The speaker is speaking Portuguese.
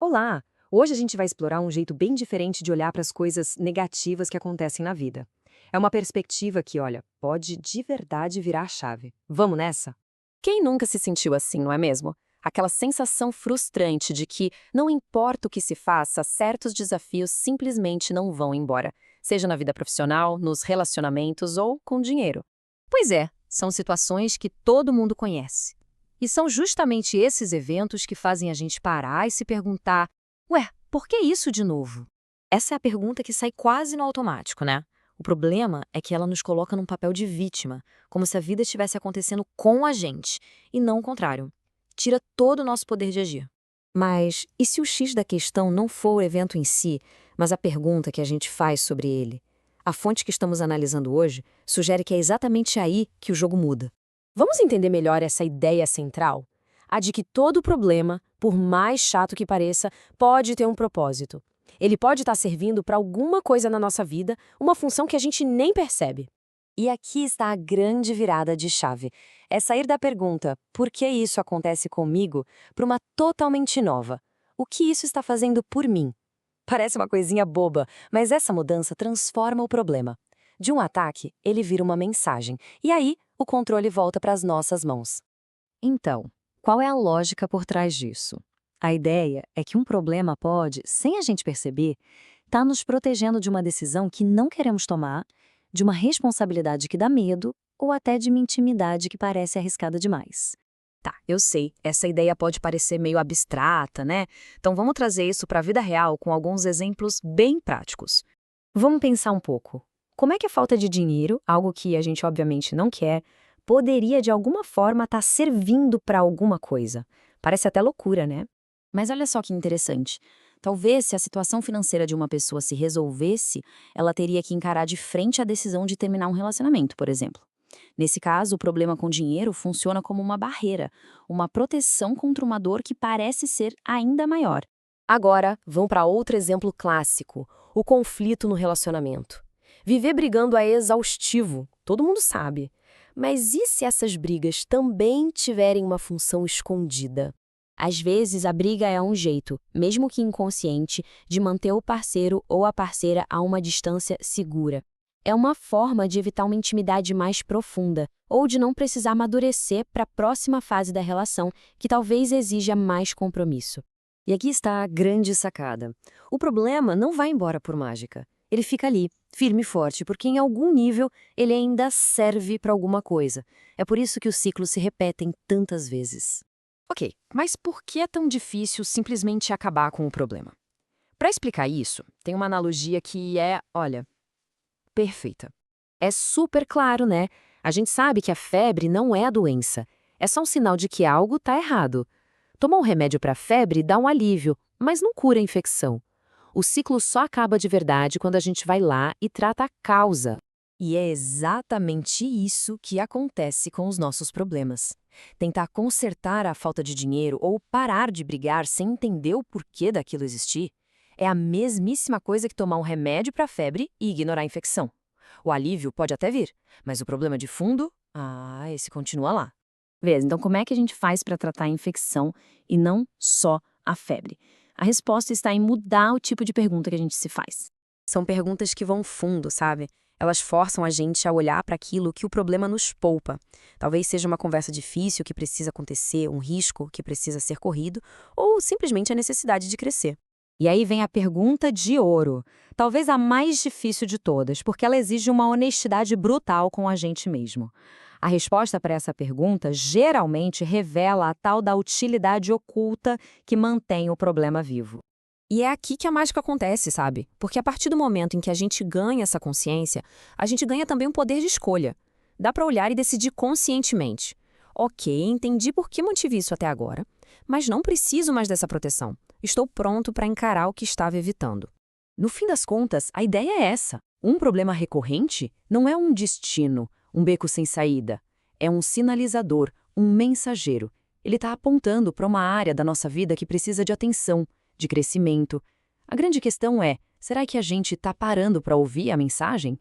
Olá! Hoje a gente vai explorar um jeito bem diferente de olhar para as coisas negativas que acontecem na vida. É uma perspectiva que, olha, pode de verdade virar a chave. Vamos nessa? Quem nunca se sentiu assim, não é mesmo? Aquela sensação frustrante de que, não importa o que se faça, certos desafios simplesmente não vão embora, seja na vida profissional, nos relacionamentos ou com dinheiro. Pois é, são situações que todo mundo conhece. E são justamente esses eventos que fazem a gente parar e se perguntar: ué, por que isso de novo? Essa é a pergunta que sai quase no automático, né? O problema é que ela nos coloca num papel de vítima, como se a vida estivesse acontecendo com a gente, e não o contrário. Tira todo o nosso poder de agir. Mas e se o X da questão não for o evento em si, mas a pergunta que a gente faz sobre ele? A fonte que estamos analisando hoje sugere que é exatamente aí que o jogo muda. Vamos entender melhor essa ideia central? A de que todo problema, por mais chato que pareça, pode ter um propósito. Ele pode estar servindo para alguma coisa na nossa vida, uma função que a gente nem percebe. E aqui está a grande virada de chave. É sair da pergunta, por que isso acontece comigo, para uma totalmente nova. O que isso está fazendo por mim? Parece uma coisinha boba, mas essa mudança transforma o problema. De um ataque, ele vira uma mensagem, e aí o controle volta para as nossas mãos. Então, qual é a lógica por trás disso? A ideia é que um problema pode, sem a gente perceber, estar nos protegendo de uma decisão que não queremos tomar, de uma responsabilidade que dá medo ou até de uma intimidade que parece arriscada demais. Tá, eu sei, essa ideia pode parecer meio abstrata, né? Então vamos trazer isso para a vida real com alguns exemplos bem práticos. Vamos pensar um pouco. Como é que a falta de dinheiro, algo que a gente obviamente não quer, poderia de alguma forma estar servindo para alguma coisa? Parece até loucura, né? Mas olha só que interessante. Talvez se a situação financeira de uma pessoa se resolvesse, ela teria que encarar de frente a decisão de terminar um relacionamento, por exemplo. Nesse caso, o problema com dinheiro funciona como uma barreira, uma proteção contra uma dor que parece ser ainda maior. Agora, vamos para outro exemplo clássico, o conflito no relacionamento. Viver brigando é exaustivo, todo mundo sabe. Mas e se essas brigas também tiverem uma função escondida? Às vezes, a briga é um jeito, mesmo que inconsciente, de manter o parceiro ou a parceira a uma distância segura. É uma forma de evitar uma intimidade mais profunda, ou de não precisar amadurecer para a próxima fase da relação, que talvez exija mais compromisso. E aqui está a grande sacada. O problema não vai embora por mágica. Ele fica ali, firme e forte, porque em algum nível ele ainda serve para alguma coisa. É por isso que os ciclos se repetem tantas vezes. Ok, mas por que é tão difícil simplesmente acabar com o problema? Para explicar isso, tem uma analogia que é, olha, perfeita. É super claro, né? A gente sabe que a febre não é a doença. É só um sinal de que algo está errado. Tomar um remédio para a febre dá um alívio, mas não cura a infecção. O ciclo só acaba de verdade quando a gente vai lá e trata a causa. E é exatamente isso que acontece com os nossos problemas. Tentar consertar a falta de dinheiro ou parar de brigar sem entender o porquê daquilo existir é a mesmíssima coisa que tomar um remédio para a febre e ignorar a infecção. O alívio pode até vir, mas o problema de fundo, esse continua lá. Beleza, então como é que a gente faz para tratar a infecção e não só a febre? A resposta está em mudar o tipo de pergunta que a gente se faz. São perguntas que vão fundo, sabe? Elas forçam a gente a olhar para aquilo que o problema nos poupa. Talvez seja uma conversa difícil que precisa acontecer, um risco que precisa ser corrido, ou simplesmente a necessidade de crescer. E aí vem a pergunta de ouro, talvez a mais difícil de todas, porque ela exige uma honestidade brutal com a gente mesmo. A resposta para essa pergunta geralmente revela a tal da utilidade oculta que mantém o problema vivo. E é aqui que a mágica acontece, sabe? Porque a partir do momento em que a gente ganha essa consciência, a gente ganha também um poder de escolha. Dá para olhar e decidir conscientemente. Ok, entendi por que mantive isso até agora, mas não preciso mais dessa proteção. Estou pronto para encarar o que estava evitando. No fim das contas, a ideia é essa. Um problema recorrente não é um destino, um beco sem saída. É um sinalizador, um mensageiro. Ele está apontando para uma área da nossa vida que precisa de atenção, de crescimento. A grande questão é, será que a gente está parando para ouvir a mensagem?